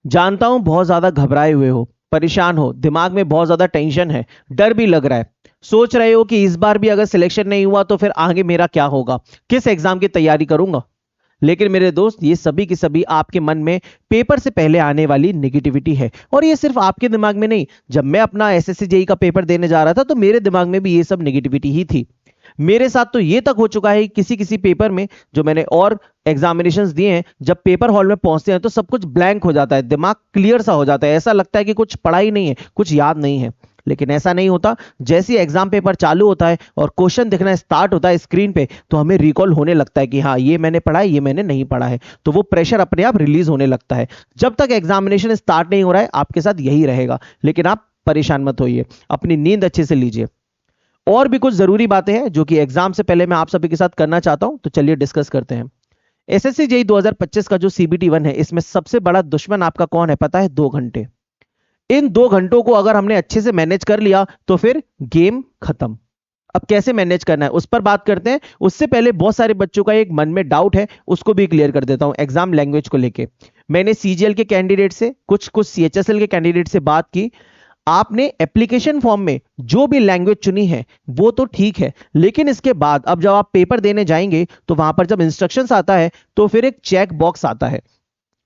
जानता हूं बहुत ज्यादा घबराए हुए हो, परेशान हो, दिमाग में बहुत ज्यादा टेंशन है, डर भी लग रहा है। सोच रहे हो कि इस बार भी अगर सिलेक्शन नहीं हुआ तो फिर आगे मेरा क्या होगा, किस एग्जाम की तैयारी करूंगा। लेकिन मेरे दोस्त, ये सभी की सभी आपके मन में पेपर से पहले आने वाली नेगेटिविटी है। और ये सिर्फ आपके दिमाग में नहीं, जब मैं अपना एसएससी जेई का पेपर देने जा रहा था तो मेरे दिमाग में भी ये सब नेगेटिविटी ही थी। मेरे साथ तो ये तक हो चुका है किसी किसी पेपर में, जो मैंने और एग्जामिनेशंस दिए हैं, जब पेपर हॉल में पहुंचते हैं तो सब कुछ ब्लैंक हो जाता है, दिमाग क्लियर सा हो जाता है, ऐसा लगता है कि कुछ पढ़ा ही नहीं है, कुछ याद नहीं है। लेकिन ऐसा नहीं होता। जैसे एग्जाम पेपर चालू होता है और क्वेश्चन दिखना स्टार्ट होता है स्क्रीन पे, तो हमें रिकॉल होने लगता है कि हाँ, ये मैंने पढ़ा है, ये मैंने नहीं पढ़ा है। तो वो प्रेशर अपने आप रिलीज होने लगता है। जब तक एग्जामिनेशन स्टार्ट नहीं हो रहा है आपके साथ यही रहेगा। लेकिन आप परेशान मत होइए, अपनी नींद अच्छे से लीजिए। और भी कुछ जरूरी बातें हैं जो कि एग्जाम से पहले मैं आप सभी के साथ करना चाहता हूं, तो चलिए डिस्कस करते हैं। एसएससी जेई 2025 का जो सीबीटी 1 है, इसमें सबसे बड़ा दुश्मन आपका कौन है पता है? 2 घंटे। इन 2 घंटों को अगर हमने अच्छे से मैनेज कर लिया तो फिर गेम खत्म। अब कैसे मैनेज करना है उस पर बात करते हैं। उससे पहले बहुत सारे बच्चों का एक मन में डाउट है, उसको भी क्लियर कर देता हूं एग्जाम लैंग्वेज को लेके। मैंने सीजीएल के कैंडिडेट से, कुछ कुछ सीएचएसएल के कैंडिडेट से बात की। आपने एप्लीकेशन फॉर्म में जो भी लैंग्वेज चुनी है वो तो ठीक है, लेकिन इसके बाद अब जब आप पेपर देने जाएंगे तो वहां पर जब इंस्ट्रक्शंस आता है तो फिर एक चेक बॉक्स आता है।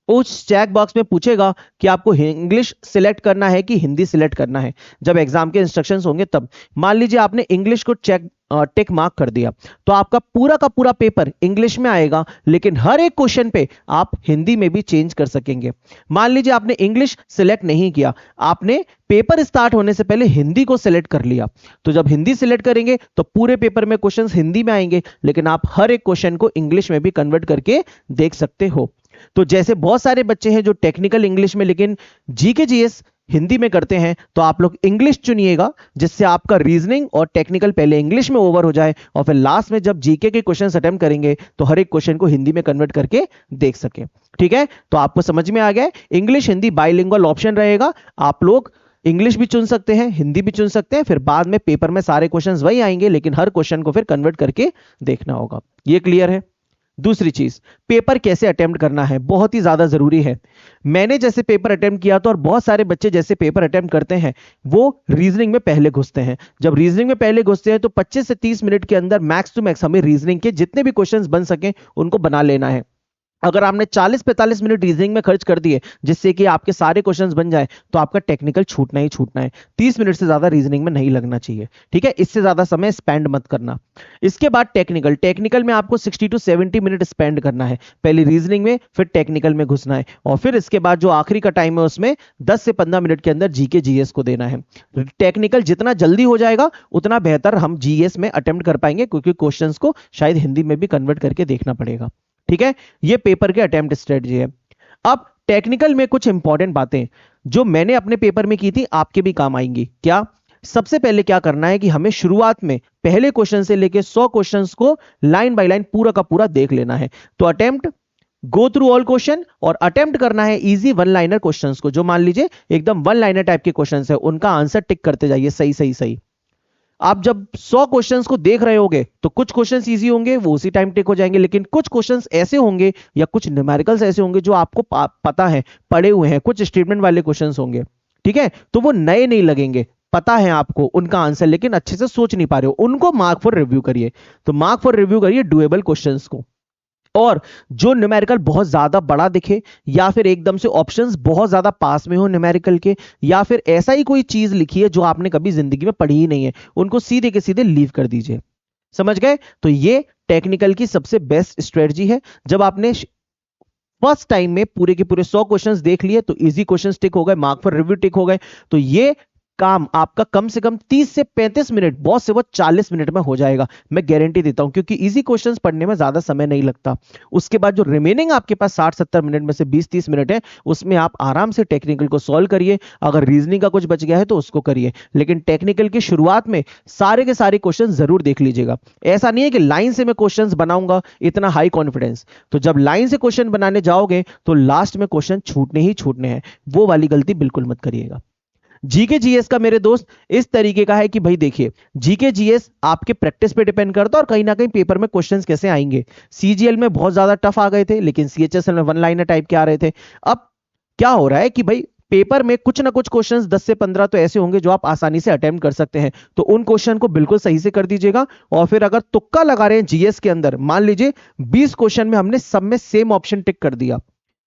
उस चेक बॉक्स में पूछेगा कि आपको इंग्लिश सिलेक्ट करना है कि हिंदी सिलेक्ट करना है। जब एग्जाम के इंस्ट्रक्शंस होंगे तब मान लीजिए आपने इंग्लिश को चेक टिक मार्क कर दिया, तो आपका पूरा का पूरा पेपर इंग्लिश में आएगा, लेकिन हर एक क्वेश्चन पे आप हिंदी में भी चेंज कर सकेंगे। मान लीजिए आपने इंग्लिश सिलेक्ट नहीं किया, आपने पेपर स्टार्ट होने से पहले हिंदी को सिलेक्ट कर लिया, तो जब हिंदी सिलेक्ट करेंगे तो पूरे पेपर में क्वेश्चंस हिंदी में आएंगे, लेकिन आप हर एक क्वेश्चन को इंग्लिश में भी कन्वर्ट करके देख सकते हो। तो जैसे बहुत सारे बच्चे हैं जो टेक्निकल इंग्लिश में लेकिन जीके जीएस हिंदी में करते हैं, तो आप लोग इंग्लिश चुनिएगा, जिससे आपका रीजनिंग और टेक्निकल पहले इंग्लिश में ओवर हो जाए और फिर लास्ट में जब जीके के क्वेश्चंस अटेम्प्ट करेंगे तो हर एक क्वेश्चन को हिंदी में कन्वर्ट करके देख सके। ठीक है, तो आपको समझ में आ गया, इंग्लिश हिंदी बाइलिंगुअल ऑप्शन रहेगा। आप लोग इंग्लिश भी चुन सकते हैं, हिंदी भी चुन सकते हैं, फिर बाद में पेपर में सारे क्वेश्चंस वही आएंगे, लेकिन हर क्वेश्चन को फिर कन्वर्ट करके देखना होगा। ये क्लियर है? दूसरी चीज, पेपर कैसे अटेम्प्ट करना है, बहुत ही ज्यादा जरूरी है। मैंने जैसे पेपर अटेम्प्ट किया था और बहुत सारे बच्चे जैसे पेपर अटेम्प्ट करते हैं, वो रीजनिंग में पहले घुसते हैं। जब रीजनिंग में पहले घुसते हैं तो 25 से 30 मिनट के अंदर मैक्स टू मैक्स हमें रीजनिंग के जितने भी क्वेश्चंस बन सके उनको बना लेना है। अगर आपने 40-45 मिनट रीजनिंग में खर्च कर दिए जिससे कि आपके सारे क्वेश्चंस बन जाए, तो आपका टेक्निकल छूटना ही छूटना है। 30 मिनट से ज्यादा रीजनिंग में नहीं लगना चाहिए। ठीक है, इससे ज्यादा समय स्पेंड मत करना। इसके बाद टेक्निकल, टेक्निकल में आपको 60 टू 70 मिनट स्पेंड करना है। पहले रीजनिंग में, फिर टेक्निकल में घुसना है, और फिर इसके बाद जो आखिरी का टाइम है उसमें 10 से 15 मिनट के अंदर जीके जीएस को देना है। टेक्निकल जितना जल्दी हो जाएगा उतना बेहतर हम जीएस में अटेम्प्ट कर पाएंगे, क्योंकि क्वेश्चंस को शायद हिंदी में भी कन्वर्ट करके देखना पड़ेगा। ठीक है, ये पेपर के अटेम्प्ट स्ट्रेटजी है। अब टेक्निकल में कुछ इंपॉर्टेंट बातें जो मैंने अपने पेपर में की थी आपके भी काम आएंगी। क्या? सबसे पहले क्या करना है कि हमें शुरुआत में पहले क्वेश्चन से लेके 100 क्वेश्चंस को लाइन बाय लाइन पूरा का पूरा देख लेना है। तो attempt, go through all question, और अटेम्प्ट करना है इजी वन लाइनर क्वेश्चंस को, जो मान लीजिए एकदम वन लाइनर टाइप के क्वेश्चंस है, उनका आंसर टिक करते जाइए सही सही सही। आप जब 100 क्वेश्चंस को देख रहे होंगे तो कुछ क्वेश्चंस इजी होंगे, वो उसी टाइम टिक हो जाएंगे, लेकिन कुछ क्वेश्चंस ऐसे होंगे या कुछ न्यूमेरिकल्स ऐसे होंगे जो आपको पता है, पढ़े हुए हैं, कुछ स्टेटमेंट वाले क्वेश्चंस होंगे। ठीक है, तो वो नए नहीं लगेंगे, पता है आपको उनका आंसर, लेकिन अच्छे से सोच नहीं पा रहे हो, उनको मार्क फॉर रिव्यू करिए। तो मार्क फॉर रिव्यू करिए डुएबल क्वेश्चंस को। और जो न्यूमेरिकल बहुत ज्यादा बड़ा दिखे, या फिर एकदम से ऑप्शंस बहुत ज्यादा पास में हो न्यूमेरिकल के, या फिर ऐसा ही कोई चीज लिखी है जो आपने कभी जिंदगी में पढ़ी ही नहीं है, उनको सीधे के सीधे लीव कर दीजिए। समझ गए? तो ये टेक्निकल की सबसे बेस्ट स्ट्रेटजी है। जब आपने फर्स्ट टाइम में पूरे के पूरे 100 क्वेश्चंस देख लिए तो इजी क्वेश्चंस टिक हो गए, मार्क फॉर रिव्यू टिक हो गए, तो ये काम आपका कम से कम 30 से 35 मिनट, बहुत से बहुत 40 मिनट में हो जाएगा, मैं गारंटी देता हूं, क्योंकि इजी क्वेश्चंस पढ़ने में ज्यादा समय नहीं लगता। उसके बाद जो रिमेनिंग आपके पास 60-70 मिनट में से 20-30 मिनट है, उसमें आप आराम से टेक्निकल को सॉल्व करिए। अगर रीजनिंग का कुछ बच गया है तो उसको करिए, लेकिन टेक्निकल की शुरुआत में सारे के सारे क्वेश्चन जरूर देख लीजिएगा। ऐसा नहीं है कि लाइन से मैं क्वेश्चन बनाऊंगा, इतना हाई कॉन्फिडेंस, तो जब लाइन से क्वेश्चन बनाने जाओगे तो लास्ट में क्वेश्चन छूटने ही छूटने हैं, वो वाली गलती बिल्कुल मत करिएगा। जीके जीएस का मेरे दोस्त इस तरीके का है कि भाई देखिए, जीके जीएस आपके प्रैक्टिस पे डिपेंड करता है और कहीं ना कहीं पेपर में क्वेश्चंस कैसे आएंगे। सीजीएल में बहुत ज्यादा टफ आ गए थे, लेकिन सीएचएसएल में वन लाइनर टाइप के आ रहे थे। अब क्या हो रहा है कि भाई पेपर में कुछ ना कुछ क्वेश्चंस 10 से 15 तो ऐसे होंगे जो आप आसानी से अटेम्प्ट कर सकते हैं, तो उन क्वेश्चन को बिल्कुल सही से कर दीजिएगा। और फिर अगर तुक्का लगा रहे हैं जीएस के अंदर, मान लीजिए 20 क्वेश्चन में हमने सब में सेम ऑप्शन टिक कर दिया,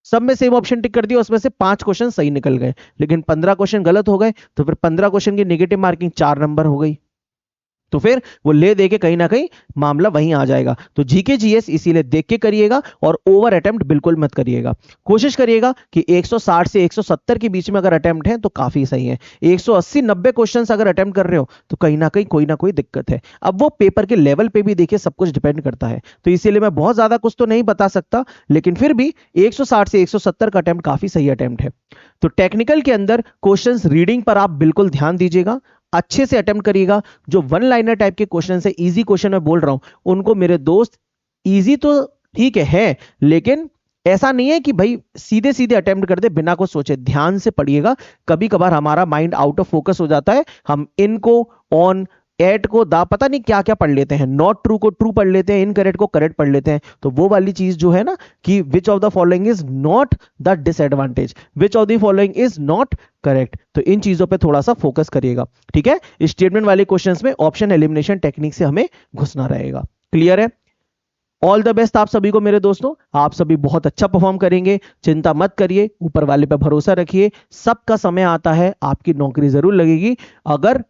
सब में सेम ऑप्शन टिक कर दिया, उसमें से 5 क्वेश्चन सही निकल गए, लेकिन 15 क्वेश्चन गलत हो गए, तो फिर 15 क्वेश्चन की नेगेटिव मार्किंग 4 नंबर हो गई, तो फिर वो ले दे के कहीं ना कहीं मामला वहीं आ जाएगा। तो जीके जीएस इसीलिए देख के करिएगा और ओवर अटेम्प्ट बिल्कुल मत करिएगा। कोशिश करिएगा कि 160 से 170 के बीच में अगर अटेम्प्ट है तो काफी सही है। 180 90 क्वेश्चन अगर अटेम्प्ट कर रहे हो तो कहीं ना कोई दिक्कत है। अब वो पेपर के लेवल पे भी देखिए सब कुछ डिपेंड करता है, तो इसीलिए मैं बहुत ज्यादा कुछ तो नहीं बता सकता, लेकिन फिर भी 160 से 170 का अटेम्प्ट काफी सही अटेम्प्ट है। तो टेक्निकल के अंदर क्वेश्चंस रीडिंग पर आप बिल्कुल ध्यान दीजिएगा, अच्छे से अटेम्प्ट करिएगा। जो वन लाइनर टाइप के क्वेश्चन है, इजी क्वेश्चन मैं बोल रहा हूं उनको मेरे दोस्त, इजी तो ठीक है लेकिन ऐसा नहीं है कि भाई सीधे सीधे अटेम्प्ट कर दे बिना कुछ सोचे, ध्यान से पढ़िएगा। कभी कभार हमारा माइंड आउट ऑफ फोकस हो जाता है, हम इनको ऑन एट को दा पता नहीं क्या क्या पढ़ लेते हैं, नॉट ट्रू को ट्रू पढ़ लेते हैं, इनकरेक्ट को करेक्ट पढ़ लेते हैं। तो वो वाली चीज जो है ना कि which of the following is not the disadvantage, which of the following is not correct, तो इन चीजों पे थोड़ा सा फोकस करिएगा। ठीक है, स्टेटमेंट वाले क्वेश्चंस में ऑप्शन एलिमिनेशन टेक्निक से हमें घुसना रहेगा। क्लियर है? ऑल द बेस्ट आप सभी को मेरे दोस्तों, आप सभी बहुत अच्छा परफॉर्म करेंगे, चिंता मत करिए, ऊपर वाले पे भरोसा रखिए, सबका समय आता है, आपकी नौकरी जरूर लगेगी। अगर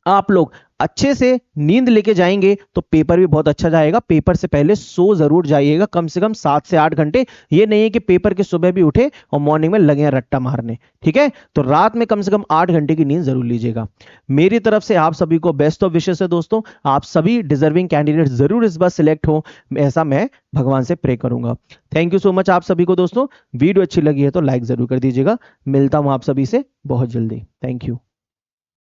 आप लोग अच्छे से नींद लेके जाएंगे तो पेपर भी बहुत अच्छा जाएगा। पेपर से पहले सो जरूर जाइएगा, कम से कम 7 से 8 घंटे। ये नहीं है कि पेपर के सुबह भी उठे और मॉर्निंग में लगे हैं रट्टा मारने। ठीक है, तो रात में कम से कम 8 घंटे की नींद जरूर लीजिएगा। मेरी तरफ से आप सभी को बेस्ट ऑफ विशेस है दोस्तों, आप सभी डिजर्विंग कैंडिडेट जरूर इस बार सिलेक्ट हो, ऐसा मैं भगवान से प्रे करूंगा। थैंक यू सो मच आप सभी को दोस्तों, वीडियो अच्छी लगी है तो लाइक जरूर कर दीजिएगा। मिलता हूं आप सभी से बहुत जल्दी। Thank you.